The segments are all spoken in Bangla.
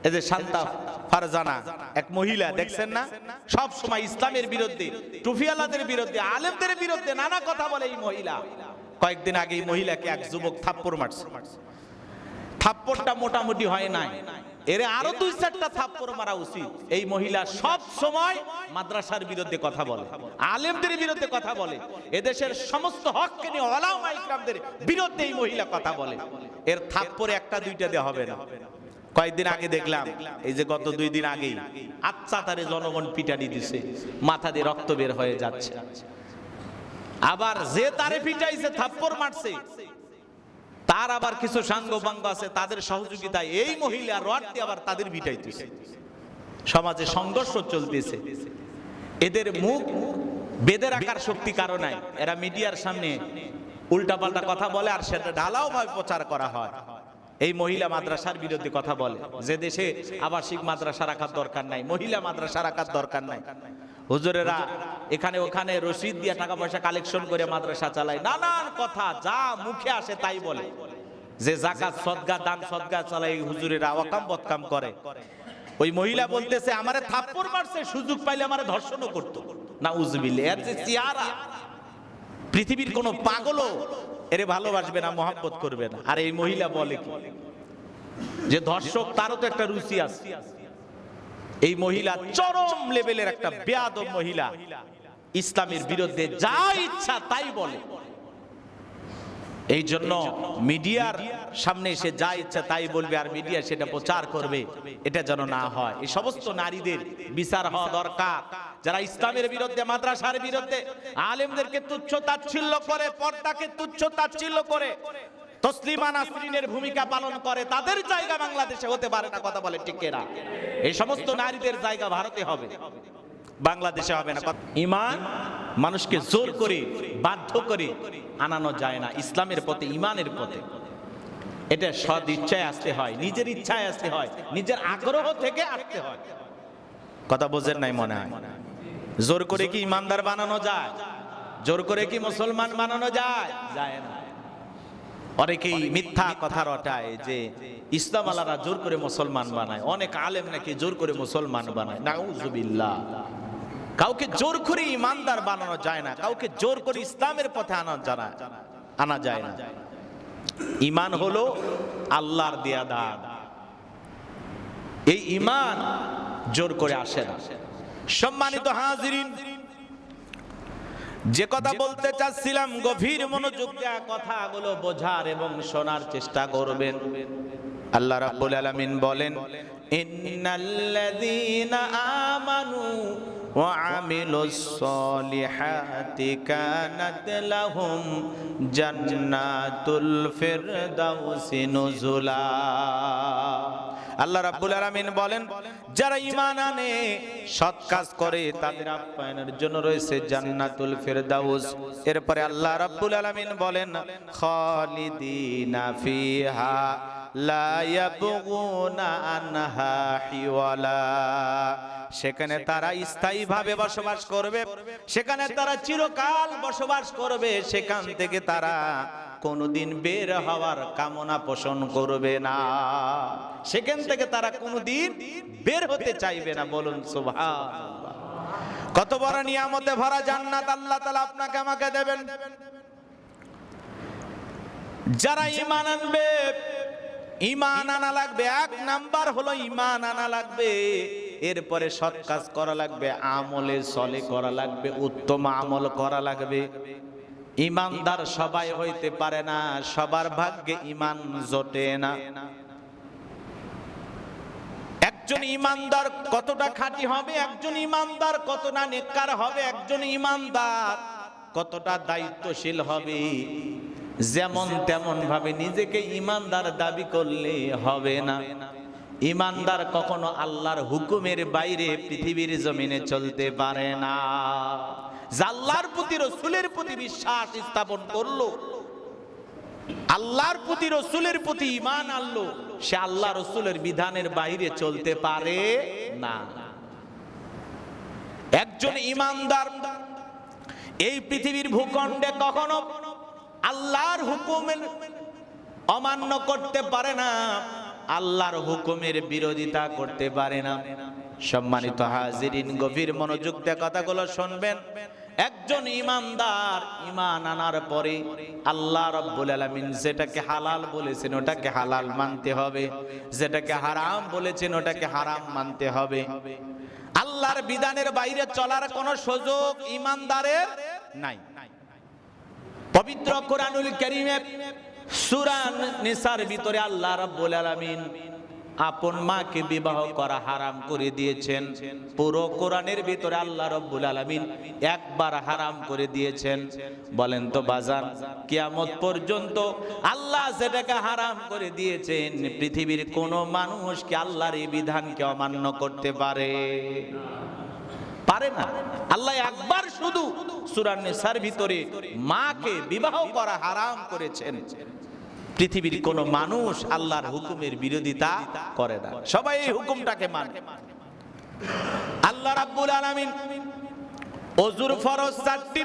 এই যে শান্তা ফারজানা এক মহিলা, দেখছেন না, সব সময় ইসলামের বিরুদ্ধে, টুফিওয়ালাদের বিরুদ্ধে, আলেমদের বিরুদ্ধে নানা কথা বলে এই মহিলা। কয়েকদিন আগে এই মহিলাকে এক যুবক থাপ্পড় মারছে। থাপ্পড়টা মোটামুটি হয় নাই, এর আরো 2-4টা থাপ্পড় মারা উচিত। এই মহিলা সব সময় মাদ্রাসার বিরুদ্ধে কথা বলে, আলেমদের বিরুদ্ধে কথা বলে, এদেশের সমস্ত হককে নিয়ে ওলামা ইকরামদের বিরুদ্ধে এই মহিলা কথা বলে। এর থাপ্পড় একটা দুইটা দেওয়া হবে না। কয়েকদিন আগে দেখলাম, এই যে গত 2 দিন আগেই আচ্ছা তারে জনগণ পিটানি দিছে, মাথা দিয়ে রক্ত বের হয়ে যাচ্ছে। আবার যে তারে পিটাইছে, থাপ্পড় মারছে, তার আবার কিছু সাঙ্গপাঙ্গ আছে, তাদের সহযোগিতায় এই মহিলা রড দিয়ে আবার তাদের পিটাইতেছে। সমাজে সংঘর্ষ চলতেছে। এদের মুখ বেঁধে রাখার শক্তি কারো নাই। এরা মিডিয়ার সামনে উল্টাপাল্টা কথা বলে, আর সেটা ঢালাও ভাবে প্রচার করা হয়। এই মহিলা মাদ্রাসার বিরুদ্ধে কথা বলে, যে দেশে আবাসিক মাদ্রাসা রাখার দরকার নাই, মহিলা মাদ্রাসা রাখার দরকার নাই। হুজুরেরা এখানে ওখানে রশিদ দিয়ে টাকা পয়সা কালেকশন করে মাদ্রাসা চালায়, নানান কথা যা মুখে আসে তাই বলে। যে যাকাত সদকা দান সদকা চালায় হুজুরেরা ওয়াকাম বদকাম করে। ওই মহিলা বলতেছে আমারে থাপ্পড় মারছে, সুযোগ পাইলে আমারে ধর্ষণও করতো। নাউজুবিল্লাহ। এর যে চেহারা, পৃথিবীর কোন পাগলও এরে ভালোবাসবে না, মহব্বত করবে না। আর এই মহিলা বলে কি যে ধর্ষক, তারও তো একটা রুচি আছে। এই মহিলা চরম লেভেলের একটা বেয়াদব মহিলা, ইসলামের বিরুদ্ধে যা ইচ্ছা তাই বলে। এই জন্য মিডিয়ার সামনে এসে যা ইচ্ছা তাই বলবে, আর মিডিয়া সেটা প্রচার করবে। এটা যেন না হয়। এই সমস্ত নারীদের বিচার হওয়া দরকার, যারা ইসলামের বিরুদ্ধে, মাদ্রাসার বিরুদ্ধে, আলেমদেরকে তুচ্ছ তাচ্ছিল্য করে, পর্দাকে তুচ্ছ তাচ্ছিল্য করে, তসলিমা নাসরিনের ভূমিকা পালন করে, তাদের জায়গা বাংলাদেশে হতে পারে না। কথা বলে ঠিক না? এই সমস্ত নারীদের জায়গা ভারতে হবে, বাংলাদেশে হবে না। ঈমান মানুষকে জোর করে, বাধ্য করে আনানো যায় না ইসলামের পথে, ঈমানের পথে। এটা সদ ইচ্ছায় আসতে হয়, নিজের ইচ্ছায় আসতে হয়, নিজের আগ্রহ থেকে আসতে হয়। কথা বোঝেন নাই মনে হয়? জোর করে কি ঈমানদার বানানো যায়? জোর করে কি মুসলমান বানানো যায়? যায় না। অনেকেই মিথ্যা কথা রটায় যে ইসলাম আলারা জোর করে মুসলমান বানায়, অনেক আলেম নাকি জোর করে মুসলমান বানায়। নাউজুবিল্লাহ। কাউকে জোর করে ঈমানদার বানানো যায় না, কাউকে জোর করে ইসলামের পথে আনা যায় না। ঈমান হলো আল্লাহর দেয়া দান। এই ঈমান জোর করে আসে না। সম্মানিত হাজিরিন, যে কথা বলতে চাচ্ছিলাম, গভীর মনোযোগ দিয়ে কথাগুলো বোঝার এবং শোনার চেষ্টা করবেন। আল্লাহ রাব্বুল আলামিন বলেন, ইন্নাল্লাযীনা আমানু ওয়া আমিলুস সলিহাতি কানাত লাহুম জান্নাতুল ফিরদাউসি নুজুলা। আল্লাহ রাব্বুল আলামিন বলেন, যারা ঈমান আনে, সৎ কাজ করে, তাদের আপ্যায়নের জন্য রয়েছে জান্নাতুল ফিরদাউস। এরপরে আল্লাহ রাব্বুল আলামিন বলেন, খালিদিনা ফিহা লা ইয়াবগুনা আনহা হিওয়ালা। সেখানে তারা স্থায়ীভাবে বসবাস করবে, সেখানে তারা চিরকাল বসবাস করবে, সেখান থেকে তারা কোনোদিন বের হওয়ার কামনা পোষণ করবে না, সেখান থেকে তারা কোনোদিন বের হতে চাইবে না। বলুন সুবহানাল্লাহ। কত বড় নিয়ামতে ভরা জান্নাত আল্লাহ তাআলা আপনাকে আমাকে দেবেন। যারা ঈমান আনবে, ঈমান আনা লাগবে। 1 নাম্বার হলো ঈমান আনা লাগবে। এরপরে সৎ কাজ করা লাগবে, আমলে সলে করা লাগবে, উত্তম আমল করা লাগবে। ঈমানদার সবাই হইতে পারে না, সবার ভাগ্যে ঈমান জোটে না। একজন ঈমানদার কতটা খাঁটি হবে, একজন ঈমানদার কতটা নেককার হবে, একজন ঈমানদার কতটা দায়িত্বশীল হবে, যেমন তেমন ভাবে নিজেকে ঈমানদার দাবি করলে হবে না। ঈমানদার কখনো আল্লাহর হুকুমের বাইরে পৃথিবীর জমিনে চলতে পারে না। আল্লাহর প্রতি, রাসূলের প্রতি বিশ্বাস স্থাপন করলো, আল্লাহর প্রতি, রাসূলের প্রতি ঈমান আনলো, সে আল্লাহ রাসূলের বিধানের বাইরে চলতে পারে না। একজন ঈমানদার এই পৃথিবীর ভূখণ্ডে কখনো আল্লাহর হুকুমের অমান্য করতে পারে না, আল্লাহর হুকুমের বিরোধিতা করতে পারে না। সম্মানিত হাজিরিন, গভীর মনোযোগ দিয়ে কথাগুলো শুনবেন। একজন ইমানদার ঈমান আনার পরে আল্লাহ রাব্বুল আলামিন যেটাকে হালাল বলেছেন ওটাকে হালাল মানতে হবে, যেটাকে হারাম বলেছেন ওটাকে হারাম মানতে হবে। আল্লাহর বিধানের বাইরে চলার কোনো সুযোগ ইমানদারের নাই। পবিত্র কোরআনুল কারীমে সূরা নিসার ভিতরে আল্লাহ রাব্বুল আলামিন আপন মাকে বিবাহ করা হারাম করে দিয়েছেন। পুরো কোরআনের ভিতরে আল্লাহ রাব্বুল আলামিন একবার হারাম করে দিয়েছেন। বলেন তো বাজার, কিয়ামত পর্যন্ত আল্লাহ যেটাকে হারাম করে দিয়েছেন পৃথিবীর কোন মানুষ কি আল্লাহর এই বিধানকে অমান্য করতে পারে? পারে না। আল্লাহ একবার শুধু সূরা নিসার ভিতরে মাকে বিবাহ করা হারাম করেছেন। পৃথিবীর কোন মানুষ আল্লাহর হুকুমের বিরোধিতা করে না, সবাই এই হুকুমটাকে মানে। আল্লাহ রাব্বুল আলামিন ওযুর ফরজ 4টি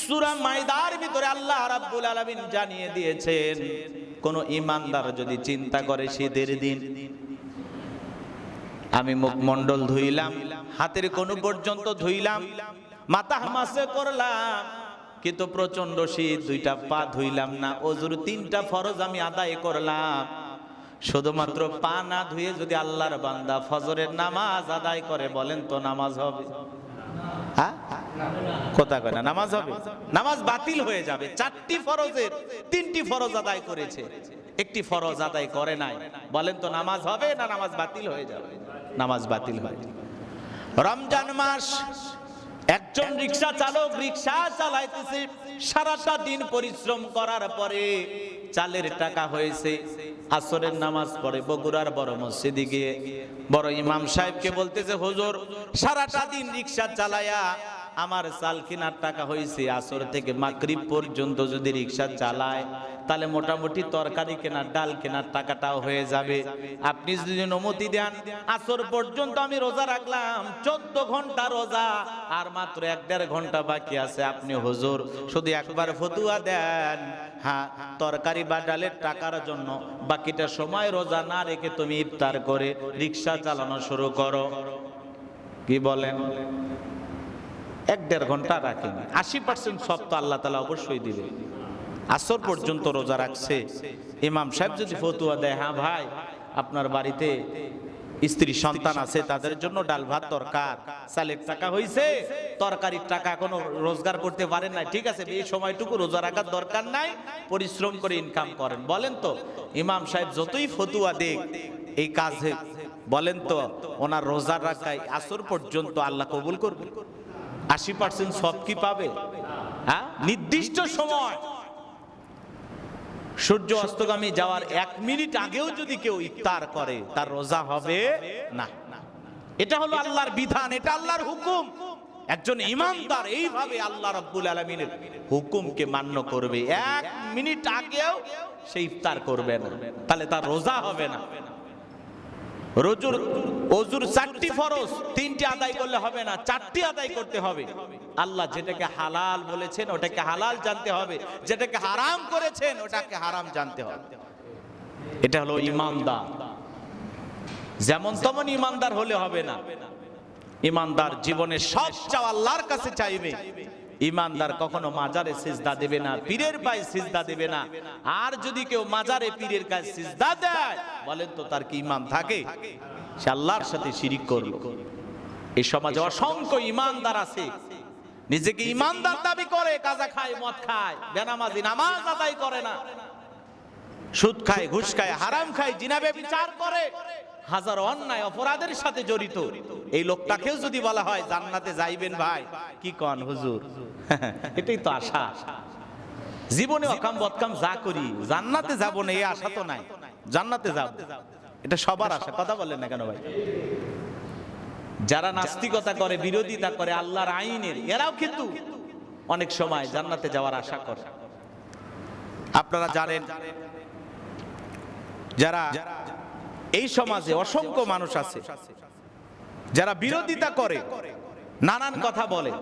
সূরা মাইদার ভিতরে আল্লাহ রাব্বুল আলামিন জানিয়ে দিয়েছেন, কোন ঈমানদার যদি চিন্তা করে শীতের দিন আমি মুখমণ্ডল ধুইলাম, হাতের কোন পর্যন্ত ধুইলাম, মাথা হামাসে করলাম, কিন্তু প্রচন্ড শীত, 2টা পা ধুইলাম না, ওযুর 3টা ফরজ আমি আদায় করলাম, শুধুমাত্র পা না ধুয়ে যদি আল্লাহর বান্দা ফজরের নামাজ আদায় করে, বলেন তো নামাজ হবে? হ্যাঁ, কথা কয় না, নামাজ হবে? নামাজ বাতিল হয়ে যাবে। 4টি ফরজের 3টি ফরজ আদায় করেছে, 1টি ফরজ আদায় করে নাই, বলেন তো নামাজ হবে না নামাজ বাতিল হয়ে যাবে? নামাজ বাতিল হয়। রমজান মাস, একজন রিকশা চালক রিকশা চালাইতেছে, সারাটা দিন পরিশ্রম করার পরে চালের টাকা হয়েছে, আসরের নামাজ পড়ে বগুড়ার বড় মসজিদে গিয়ে বড় ইমাম সাহেবকে বলতেছে, হুজুর সারাটা দিন রিকশা চালায়া আমার চাল কেনার টাকা হয়েছে, আসর থেকে মাগরিব পর্যন্ত যদি রিকশা চালায় তাহলে মোটামুটি তরকারি কেনার ডাল কেনার টাকাটাও হয়ে যাবে। আপনি যদি অনুমতি দেন আসর পর্যন্ত আমি রোজা রাখলাম, 14 ঘন্টা রোজা, আর মাত্র 1-1.5 ঘন্টা বাকি আছে, আপনি হুজুর শুধু একবার ফতুয়া দেন, হ্যাঁ তরকারি বা ডালের টাকার জন্য বাকিটা সময় রোজা না রেখে তুমি ইফতার করে রিকশা চালানো শুরু করো। কি বলেন? 1-1.5 ঘন্টা রাখেন, 80% সব তো আল্লাহ তাআলা অবশ্যই দিবে। আসর পর্যন্ত রোজা রাখছে, ইমাম সাহেব যদি ফতুয়া দেয়, হ্যাঁ ভাই আপনার বাড়িতে স্ত্রী সন্তান আছে, তাদের জন্য ডাল ভাত দরকার, চালের টাকা হইছে, তরকারির টাকা এখনো রোজগার করতে পারেন না, ঠিক আছে এই সময়টুকু রোজা রাখার দরকার নাই, পরিশ্রম করে ইনকাম করেন, বলেন তো ইমাম সাহেব যতই ফতুয়া দেখ এই কাজে, বলেন তো ওনার রোজা রাখায় আসর পর্যন্ত আল্লাহ কবুল করবে? 80% সব কি পাবে? হ্যাঁ, নির্দিষ্ট সময় সূর্য অস্তগামী যাওয়ার 1 মিনিট আগেও যদি কেউ ইফতার করে তার রোজা হবে না। এটা হলো আল্লাহর বিধান, এটা আল্লাহর হুকুম। একজন ঈমানদার এইভাবে আল্লাহ রাব্বুল আলামিনের হুকুমকে মান্য করবে, 1 মিনিট আগেও সে ইফতার করবে না, তাহলে তার রোজা হবে না। ওযুর 4টি ফরজ 3টি আদায় করলে হবে না, 4টি আদায় করতে হবে। আল্লাহ যেটাকে হালাল বলেছেন ওটাকে হালাল জানতে হবে, যেটাকে হারাম করেছেন ওটাকে হারাম জানতে হবে। এটা হলো ঈমানদার। যেমন তেমন ঈমানদার হলে হবে না। ঈমানদার জীবনে সব চাওয়া আল্লাহর কাছে চাইবে। ঈমানদার কখনো মাজারে সিজদা দেবে না, পীরের পায়ে সিজদা দেবে না। আর যদি কেউ মাজারে পীরের কাছে সিজদা দেয়, বলেন তো তার কি ঈমান থাকে? সে আল্লাহর সাথে শিরিক করল। এই সমাজে অসংখ্য ঈমানদার আছে, নিজেকে ঈমানদার দাবি করে, কাজা খায়, মদ খায়, বেনামাজি, নামাজ আদায় করে না, সুদ খায়, ঘুষ খায়, হারাম খায়, জিনা ব্যভিচার করে, হাজার অন্যায় অপরাধের সাথে জড়িত। এই লোকটাকেও যদি বলা হয় জান্নাতে যাইবেন, ভাই কি কন হুজুর? এটাই তো আশা। জীবনে অকাম বদকাম যা করি জান্নাতে যাব না এই আশা তো নাই, জান্নাতে যাব এটা সবার আশা। কথা বলেন না কেন ভাই? যারা নাস্তিকতা করে, বিরোধিতা করে আল্লাহর আইনের, এরাও কিন্তু অনেক সময় জান্নাতে যাওয়ার আশা করে। আপনারা জানেন যারা এই সমাজে অসংখ্য মানুষ আছে যারা বিরোধিতা করে, নানান কথা বলে,